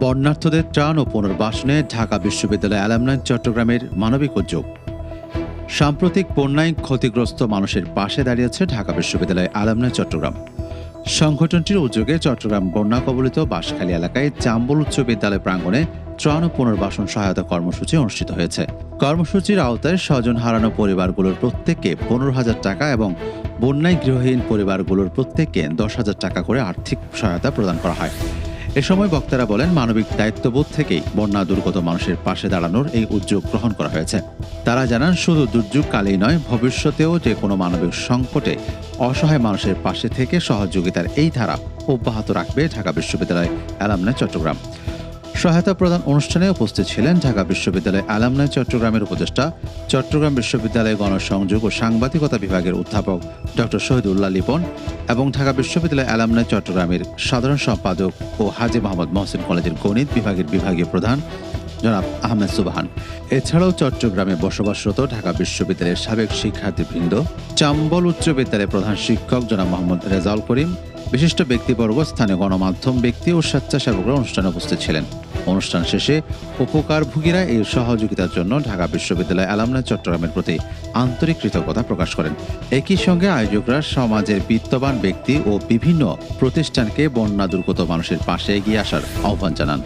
বন্যার্থদের ত্রাণ ও পুনর্বাসনে ঢাকা বিশ্ববিদ্যালয় অ্যালামনাই চট্টগ্রামের মানবিক উদ্যোগ। সাম্প্রতিক বন্যায় ক্ষতিগ্রস্ত মানুষের পাশে দাঁড়িয়েছে ঢাকা বিশ্ববিদ্যালয় অ্যালামনাই চট্টগ্রাম। সংগঠনটির উদ্যোগে চট্টগ্রাম বন্যা কবলিত বাঁশখালী এলাকায় চাম্বল উচ্চ বিদ্যালয় প্রাঙ্গণে ত্রাণ ও পুনর্বাসন সহায়তা কর্মসূচি অনুষ্ঠিত হয়েছে। কর্মসূচির আওতায় স্বজন হারানো পরিবারগুলোর প্রত্যেককে 15,000 টাকা এবং বন্যায় গৃহহীন পরিবারগুলোর প্রত্যেককে 10,000 টাকা করে আর্থিক সহায়তা প্রদান করা হয়। এ সময় বক্তারা বলেন, মানবিক দায়িত্ববোধ থেকেই বন্যা দুর্গত মানুষের পাশে দাঁড়ানোর এই উদ্যোগ গ্রহণ করা হয়েছে। তারা জানান, শুধু দুর্যোগকালেই নয়, ভবিষ্যতেও যে কোনো মানবিক সংকটে অসহায় মানুষের পাশে থেকে সহযোগিতার এই ধারা অব্যাহত রাখবে ঢাকা বিশ্ববিদ্যালয় অ্যালামনাই চট্টগ্রাম। সহায়তা প্রদান অনুষ্ঠানে উপস্থিত ছিলেন ঢাকা বিশ্ববিদ্যালয় অ্যালামনাই চট্টগ্রামের উপদেষ্টা, চট্টগ্রাম বিশ্ববিদ্যালয় গণসংযোগ ও সাংবাদিকতা বিভাগের অধ্যাপক ডক্টর শহীদুল্লাহ লিপন এবং ঢাকা বিশ্ববিদ্যালয় অ্যালামনাই চট্টগ্রামের সাধারণ সম্পাদক ও হাজী মোহাম্মদ মহসিন কলেজের গণিত বিভাগের বিভাগীয় প্রধান জনাব আহমেদ সুবহান। এছাড়াও চট্টগ্রামে বসবাসরত ঢাকা বিশ্ববিদ্যালয়ের সাবেক শিক্ষার্থীবৃন্দ, চাম্বল উচ্চ বিদ্যালয়ের প্রধান শিক্ষক জনাব মোহাম্মদ রেজাউল করিম, বিশিষ্ট ব্যক্তিবর্গ, স্থানীয় গণমাধ্যম ব্যক্তি ও স্বেচ্ছাসেবকরা অনুষ্ঠানে উপস্থিত ছিলেন। অনুষ্ঠান শেষে উপকারভোগীরা এই সহযোগিতার জন্য ঢাকা বিশ্ববিদ্যালয় অ্যালামনাই চট্টগ্রামের প্রতি আন্তরিক কৃতজ্ঞতা প্রকাশ করেন। একই সঙ্গে আয়োজকরা সমাজের বিত্তবান ব্যক্তি ও বিভিন্ন প্রতিষ্ঠানকে বন্যা দুর্গত মানুষের পাশে এগিয়ে আসার আহ্বান জানান।